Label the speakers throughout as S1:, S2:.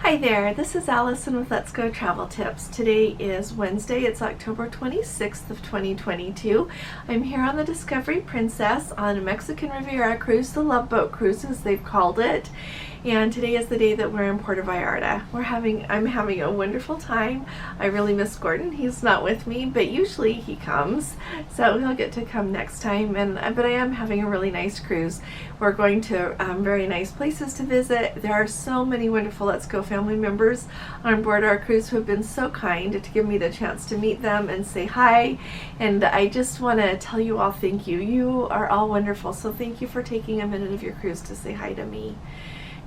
S1: Hi there, this is Allison with Let's Go Travel Tips. Today is Wednesday, it's October 26th of 2022. I'm here on the Discovery Princess on a Mexican Riviera cruise, the Love Boat Cruise as they've called it. And today is the day that we're in Puerto Vallarta. I'm having a wonderful time. I really miss Gordon. He's not with me, but usually he comes, so he'll get to come next time. But I am having a really nice cruise. We're going to very nice places to visit. There are so many wonderful Let's Go family members on board our cruise who have been so kind to give me the chance to meet them and say hi. And I just want to tell you all thank you. You are all wonderful, so thank you for taking a minute of your cruise to say hi to me.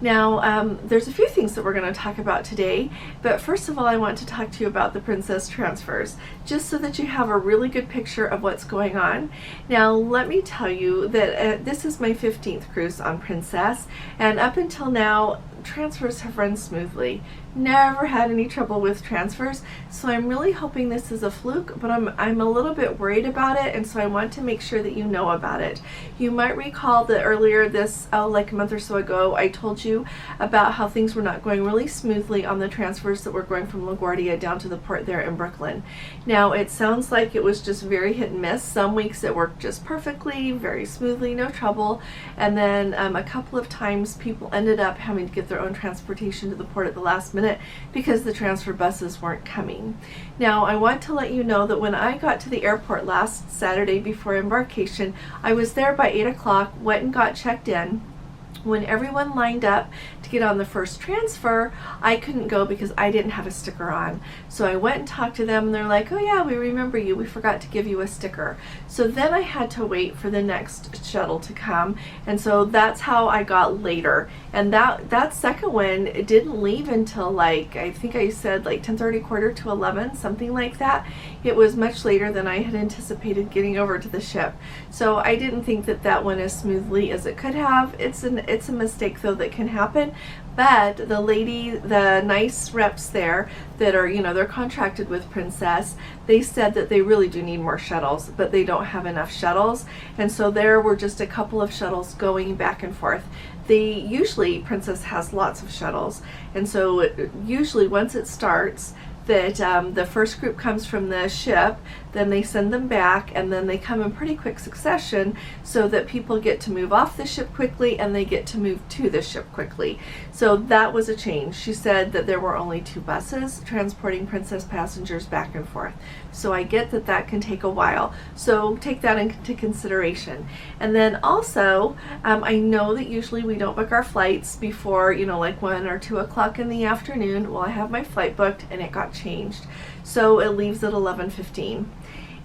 S1: Now, there's a few things that we're going to talk about today, but first of all, I want to talk to you about the Princess transfers, just so that you have a really good picture of what's going on. Now, let me tell you that this is my 15th cruise on Princess, and up until now, transfers have run smoothly. Never had any trouble with transfers, so I'm really hoping this is a fluke, but I'm a little bit worried about it, and so I want to make sure that you know about it. You might recall that earlier like a month or so ago, I told you about how things were not going really smoothly on the transfers that were going from LaGuardia down to the port there in Brooklyn. Now, it sounds like it was just very hit and miss. Some weeks it worked just perfectly, very smoothly, no trouble, and then a couple of times people ended up having to get their own transportation to the port at the last minute because the transfer buses weren't coming. Now, I want to let you know that when I got to the airport last Saturday before embarkation, I was there by 8 o'clock, went and got checked in. When everyone lined up to get on the first transfer, I couldn't go because I didn't have a sticker on. So I went and talked to them, and they're like, oh yeah, we remember you, we forgot to give you a sticker. So then I had to wait for the next shuttle to come, and so that's how I got later. And that second one, it didn't leave until I think I said 10:30, quarter to 11, something like that. It was much later than I had anticipated getting over to the ship. So I didn't think that went as smoothly as it could have. It's a mistake though that can happen, but the nice reps there that are, they're contracted with Princess, they said that they really do need more shuttles, but they don't have enough shuttles, and so there were just a couple of shuttles going back and forth. Usually Princess has lots of shuttles, and so usually once it starts, that the first group comes from the ship, then they send them back, and then they come in pretty quick succession so that people get to move off the ship quickly and they get to move to the ship quickly. So that was a change. She said that there were only 2 buses transporting Princess passengers back and forth. So I get that can take a while. So take that into consideration. And then also, I know that usually we don't book our flights before, like 1 or 2 o'clock in the afternoon. Well, I have my flight booked and it got changed. So it leaves at 11:15.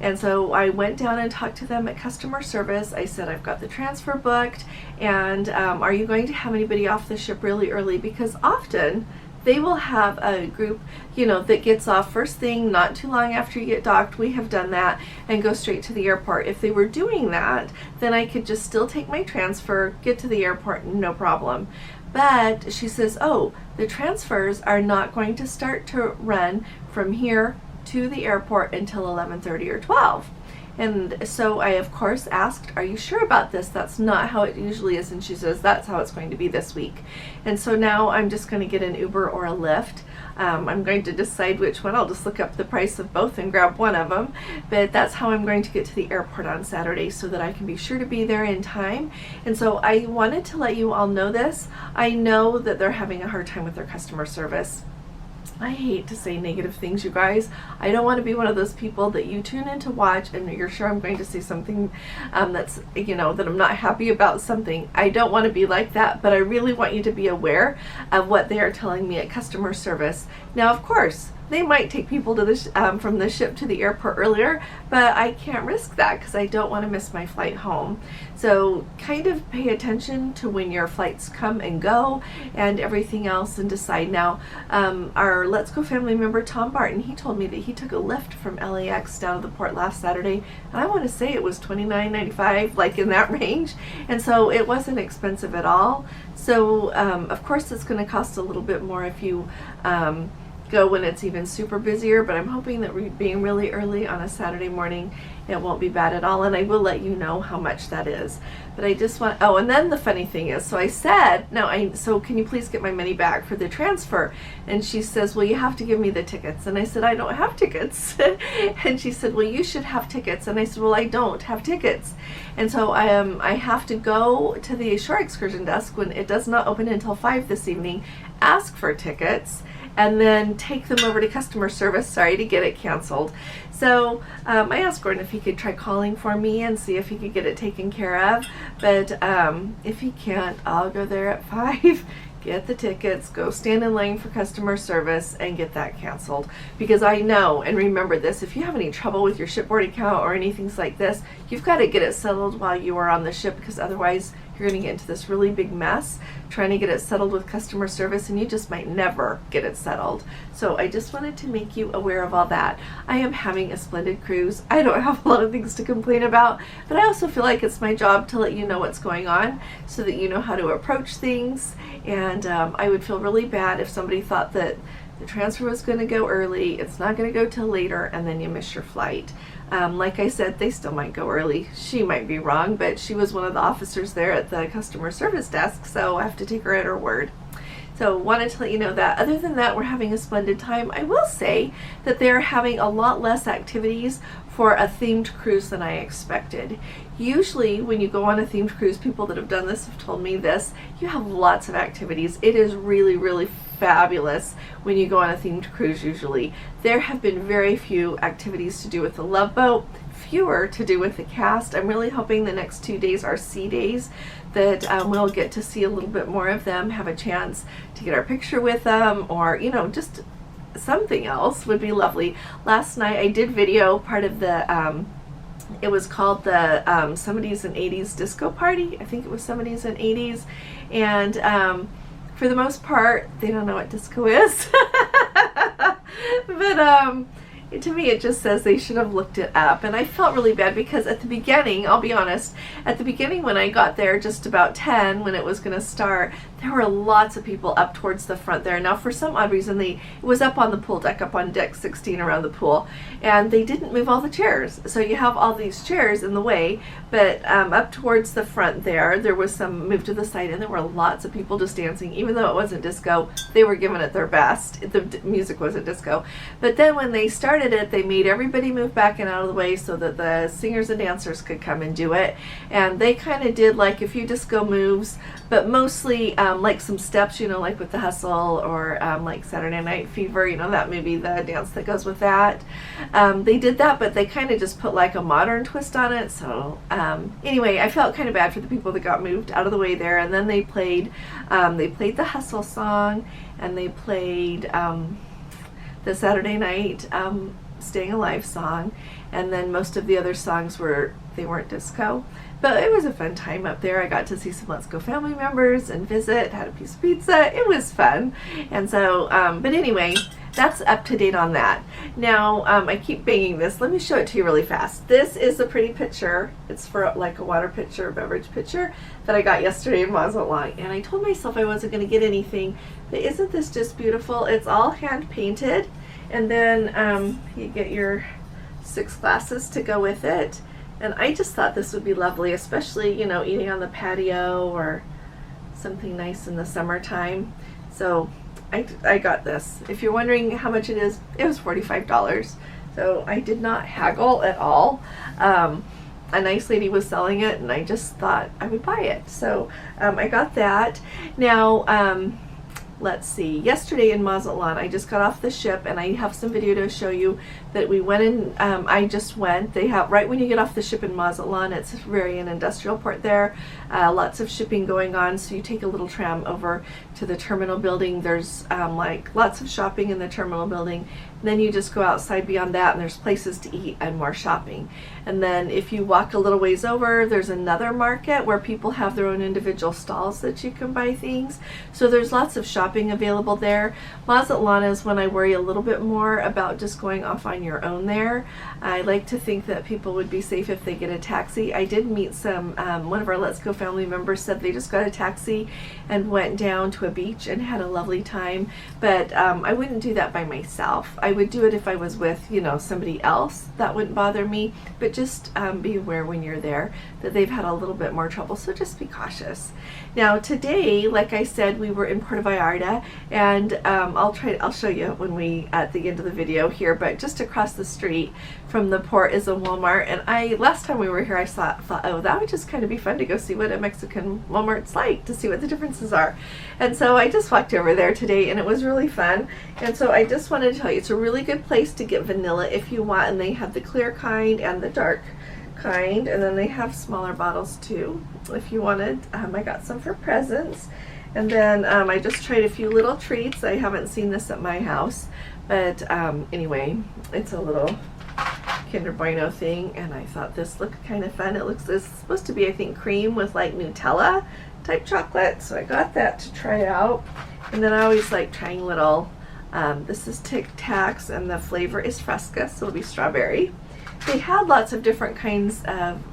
S1: And so I went down and talked to them at customer service. I said, I've got the transfer booked, and are you going to have anybody off the ship really early? Because often they will have a group, that gets off first thing, not too long after you get docked. We have done that, and go straight to the airport. If they were doing that, then I could just still take my transfer, get to the airport, no problem. But she says, oh, the transfers are not going to start to run from here to the airport until 11:30 or 12. And so I, of course, asked, are you sure about this? That's not how it usually is. And she says, that's how it's going to be this week. And so now I'm just going to get an Uber or a Lyft. I'm going to decide which one. I'll just look up the price of both and grab one of them. But that's how I'm going to get to the airport on Saturday so that I can be sure to be there in time. And so I wanted to let you all know this. I know that they're having a hard time with their customer service. I hate to say negative things, you guys. I don't want to be one of those people that you tune in to watch and you're sure I'm going to say something that's, that I'm not happy about something. I don't want to be like that, but I really want you to be aware of what they are telling me at customer service. Now, of course, they might take people to from the ship to the airport earlier, but I can't risk that because I don't want to miss my flight home. So kind of pay attention to when your flights come and go and everything else, and decide. Now, our Let's Go family member Tom Barton, he told me that he took a Lyft from LAX down to the port last Saturday, and I want to say it was $29.95, like in that range, and so it wasn't expensive at all. So of course it's going to cost a little bit more if you go when it's even super busier, but I'm hoping that being really early on a Saturday morning, it won't be bad at all, and I will let you know how much that is. But I just want, oh, and then the funny thing is, so I said, so can you please get my money back for the transfer? And she says, well, you have to give me the tickets. And I said, I don't have tickets. And she said, well, you should have tickets. And I said, well, I don't have tickets. And so I have to go to the shore excursion desk when it does not open until 5 this evening, ask for tickets, and then take them over to customer service, to get it canceled. So I asked Gordon if he could try calling for me and see if he could get it taken care of. But if he can't, I'll go there at 5, get the tickets, go stand in line for customer service, and get that canceled. Because I know, and remember this, if you have any trouble with your shipboard account or anything like this, you've got to get it settled while you are on the ship, because otherwise you're going to get into this really big mess trying to get it settled with customer service, and you just might never get it settled. So I just wanted to make you aware of all that. I am having a splendid cruise. I don't have a lot of things to complain about, but I also feel like it's my job to let you know what's going on so that you know how to approach things. And I would feel really bad if somebody thought that the transfer was going to go early, it's not going to go till later, and then you miss your flight. Like I said, they still might go early. She might be wrong, but she was one of the officers there at the customer service desk, so I have to take her at her word. So wanted to let you know that. Other than that, we're having a splendid time. I will say that they're having a lot less activities for a themed cruise than I expected. Usually when you go on a themed cruise, people that have done this have told me this, you have lots of activities. It is really, really fabulous when you go on a themed cruise usually. There have been very few activities to do with the Love Boat, fewer to do with the cast. I'm really hoping the next 2 days are sea days, that we'll get to see a little bit more of them, have a chance to get our picture with them, or just something else would be lovely. Last night I did video part of the it was called the 70s and 80s disco party. I think it was 70s and 80s, and for the most part they don't know what disco is. But to me it just says they should have looked it up, and I felt really bad because at the beginning, I'll be honest, at the beginning when I got there just about 10 when it was going to start, there were lots of people up towards the front there. Now for some odd reason it was up on the pool deck, up on deck 16 around the pool, and they didn't move all the chairs, so you have all these chairs in the way, but up towards the front there was some moved to the side, and there were lots of people just dancing. Even though it wasn't disco, they were giving it their best. The music wasn't disco, but then when they started it, they made everybody move back and out of the way so that the singers and dancers could come and do it. And they kind of did like a few disco moves, but mostly like some steps, like with the Hustle, or like Saturday Night Fever, that movie, the dance that goes with that. They did that, but they kind of just put like a modern twist on it. So anyway, I felt kind of bad for the people that got moved out of the way there. And then they played the Hustle song, and they played the Saturday Night Staying Alive song, and then most of the other songs weren't disco, but it was a fun time up there. I got to see some Let's Go family members and visit, had a piece of pizza. It was fun. And so but anyway, that's up to date on that. Now I keep banging this. Let me show it to you really fast. This is a pretty pitcher. It's for like a water pitcher, beverage pitcher, that I got yesterday in Mazatlán, and I told myself I wasn't going to get anything, but isn't this just beautiful? It's all hand painted, and then you get your 6 glasses to go with it. And I just thought this would be lovely, especially eating on the patio or something nice in the summertime. So I got this. If you're wondering how much it is, it was $45. So I did not haggle at all. A nice lady was selling it, and I just thought I would buy it. So I got that. Now let's see, yesterday in Mazatlán, I just got off the ship, and I have some video to show you that we went in. I just went. They have, right when you get off the ship in Mazatlán, it's very an industrial port there, lots of shipping going on, so you take a little tram over to the terminal building. There's like lots of shopping in the terminal building. Then you just go outside beyond that, and there's places to eat and more shopping. And then if you walk a little ways over, there's another market where people have their own individual stalls that you can buy things. So there's lots of shopping available there. Mazatlán is when I worry a little bit more about just going off on your own there. I like to think that people would be safe if they get a taxi. I did meet some, one of our Let's Go family members said they just got a taxi and went down to a beach and had a lovely time, but I wouldn't do that by myself. I would do it if I was with, you know, somebody else. That wouldn't bother me, but just be aware when you're there that they've had a little bit more trouble, so just be cautious. Now today, like I said, we were in Puerto Vallarta, and I'll show you when we at the end of the video here, but just across the street from the port is a Walmart, and last time we were here I thought, oh, that would just kind of be fun to go see what a Mexican Walmart's like, to see what the differences are. And so I just walked over there today, and it was really fun. And so I just wanted to tell you, it's a really good place to get vanilla if you want, and they have the clear kind and the dark kind, and then they have smaller bottles too if you wanted. I got some for presents, and then I just tried a few little treats. I haven't seen this at my house, but anyway, it's a little Kinder Bueno thing, and I thought this looked kind of fun. It's supposed to be, I think, cream with like Nutella type chocolate, so I got that to try out. And then I always like trying little, this is Tic Tacs, and the flavor is Fresca, so it'll be strawberry. They had lots of different kinds of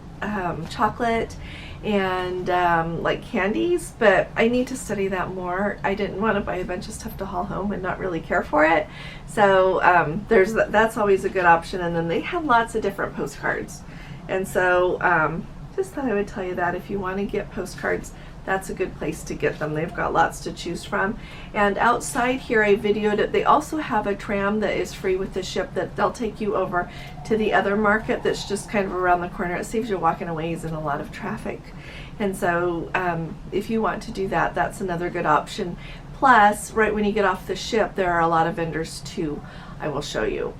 S1: chocolate and like candies, but I need to study that more. I didn't want to buy a bunch of stuff to haul home and not really care for it, so that's always a good option. And then they had lots of different postcards, and so just thought I would tell you that if you want to get postcards, that's a good place to get them. They've got lots to choose from. And outside here I videoed it. They also have a tram that is free with the ship that they'll take you over to the other market that's just kind of around the corner. It saves you walking a ways and a lot of traffic. And so if you want to do that, that's another good option. Plus, right when you get off the ship, there are a lot of vendors too. I will show you.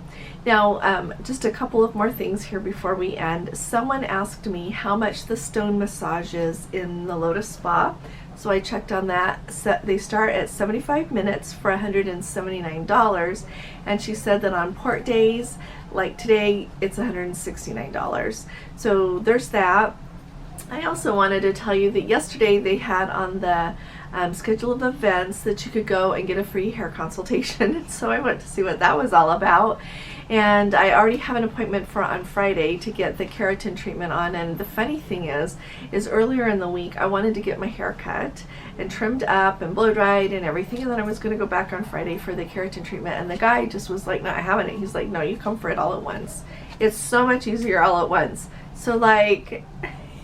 S1: Now, just a couple of more things here before we end. Someone asked me how much the stone massage is in the Lotus Spa. So I checked on that. They start at 75 minutes for $179. And she said that on port days, like today, it's $169. So there's that. I also wanted to tell you that yesterday they had on the schedule of events that you could go and get a free hair consultation. So I went to see what that was all about. And I already have an appointment for on Friday to get the keratin treatment on. And the funny thing is earlier in the week I wanted to get my hair cut and trimmed up and blow dried and everything, and then I was going to go back on Friday for the keratin treatment, and the guy just was like, not having it. He's like, no, you come for it all at once. It's so much easier all at once. So like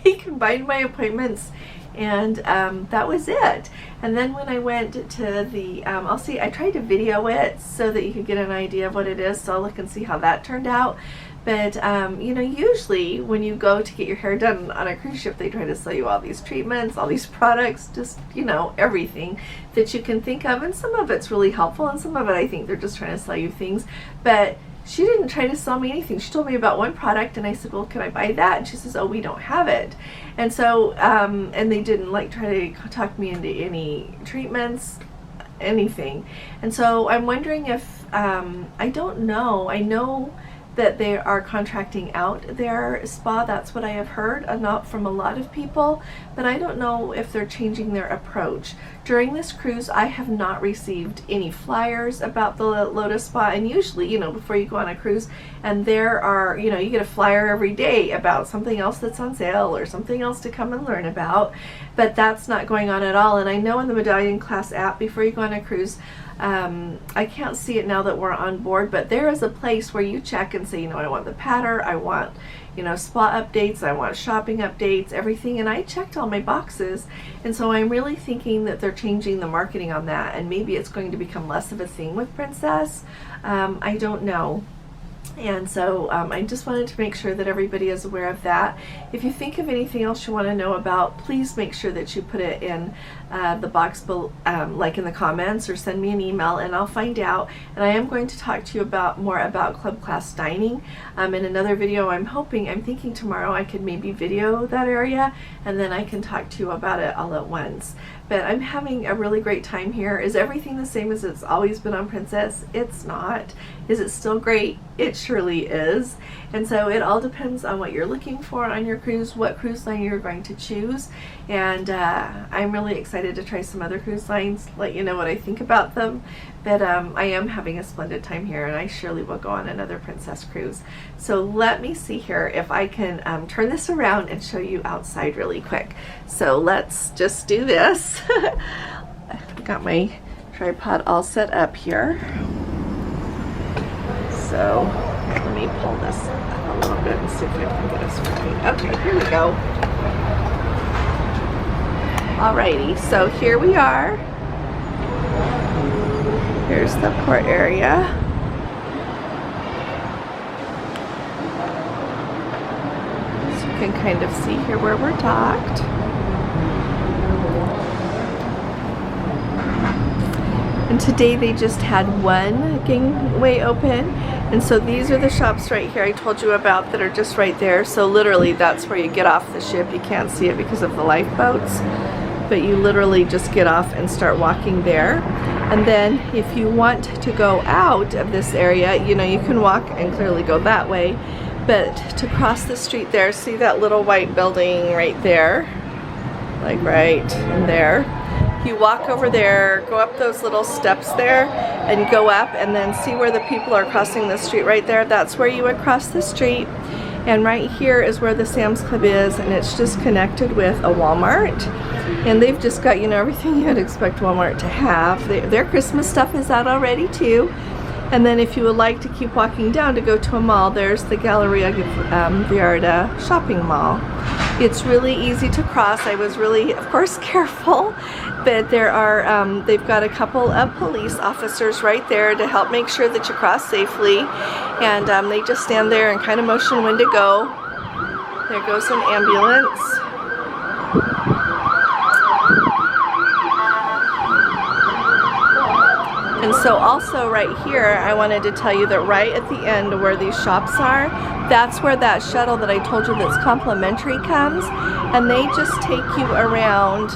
S1: he combined my appointments, and that was it. And then when I went to the, I tried to video it so that you could get an idea of what it is, so I'll look and see how that turned out. But you know, usually when you go to get your hair done on a cruise ship, they try to sell you all these treatments, all these products, just, you know, everything that you can think of, and some of it's really helpful, and some of it I think they're just trying to sell you things. But she didn't try to sell me anything. She told me about one product, and I said, well, can I buy that? And she says, oh, we don't have it. And so, and they didn't like try to talk me into any treatments, anything. And so I'm wondering if, I don't know. I know that they are contracting out their spa. That's what I have heard, not from a lot of people, but I don't know if they're changing their approach. During this cruise, I have not received any flyers about the Lotus Spa, and usually, you know, before you go on a cruise, and there are, you know, you get a flyer every day about something else that's on sale or something else to come and learn about, but that's not going on at all. And I know in the Medallion Class app, before you go on a cruise, I can't see it now that we're on board, but there is a place where you check and say, you know, I want the patter, I want, you know, spa updates, I want shopping updates, everything, and I checked all my boxes. And so I'm really thinking that they're changing the marketing on that, and maybe it's going to become less of a thing with Princess. I don't know. And so I just wanted to make sure that everybody is aware of that. If you think of anything else you want to know about, please make sure that you put it in the box below, like in the comments, or send me an email and I'll find out. And I am going to talk to you more about club class dining in another video. I'm thinking tomorrow I could maybe video that area, and then I can talk to you about it all at once. But I'm having a really great time here. Is everything the same as it's always been on Princess? It's not. Is it still great? It surely is. And so it all depends on what you're looking for on your cruise, what cruise line you're going to choose. And I'm really excited to try some other cruise lines, let you know what I think about them. But I am having a splendid time here, and I surely will go on another Princess cruise. So let me see here if I can turn this around and show you outside really quick. So let's just do this. got my tripod all set up here. So let me pull this up a little bit and see if I can get us right. Okay, here we go. Alrighty, so here we are. Here's the port area. So you can kind of see here where we're docked. And today they just had one gangway open, and so these are the shops right here I told you about that are just right there. So literally that's where you get off the ship. You can't see it because of the lifeboats, but you literally just get off and start walking there. And then if you want to go out of this area, you know, you can walk and clearly go that way, but to cross the street there, see that little white building right there, like right in there. You walk over there, go up those little steps there, and go up, and then see where the people are crossing the street right there. That's where you would cross the street. And right here is where the Sam's Club is, and it's just connected with a Walmart. And they've just got, you know, everything you'd expect Walmart to have. Their Christmas stuff is out already too. And then if you would like to keep walking down to go to a mall, there's the Galleria Vallarta shopping mall. It's really easy to cross. I was really, of course, careful, but there are, they've got a couple of police officers right there to help make sure that you cross safely. And they just stand there and kind of motion when to go. There goes an ambulance. And so also right here, I wanted to tell you that right at the end where these shops are, that's where that shuttle that I told you that's complimentary comes, and they just take you around.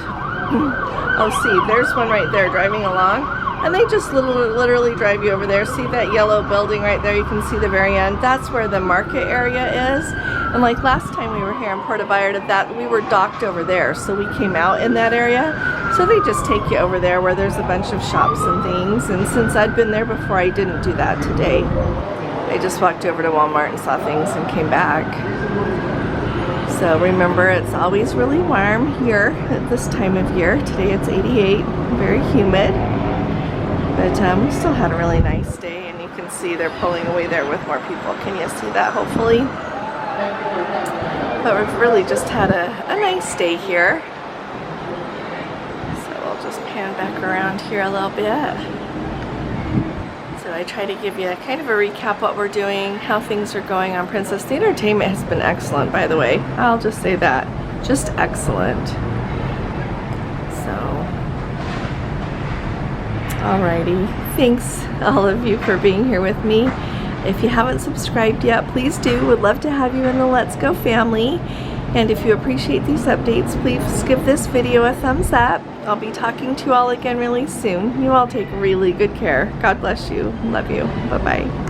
S1: Oh, see, there's one right there driving along, and they just literally drive you over there. See that yellow building right there? You can see the very end. That's where the market area is. And like last time we were here in Puerto Vallarta, that we were docked over there, so we came out in that area. So they just take you over there where there's a bunch of shops and things. And since I'd been there before, I didn't do that today. I just walked over to Walmart and saw things and came back. So remember, it's always really warm here at this time of year. Today it's 88, very humid. But we still had a really nice day, and you can see they're pulling away there with more people. Can you see that, hopefully? But we've really just had a nice day here. So we'll just pan back around here a little bit. So I try to give you kind of a recap what we're doing, how things are going on Princess. The entertainment has been excellent, by the way. I'll just say that. Just excellent. So, alrighty. Thanks all of you for being here with me. If you haven't subscribed yet, please do. Would love to have you in the Let's Go family. And if you appreciate these updates, please give this video a thumbs up. I'll be talking to you all again really soon. You all take really good care. God bless you. Love you. Bye-bye.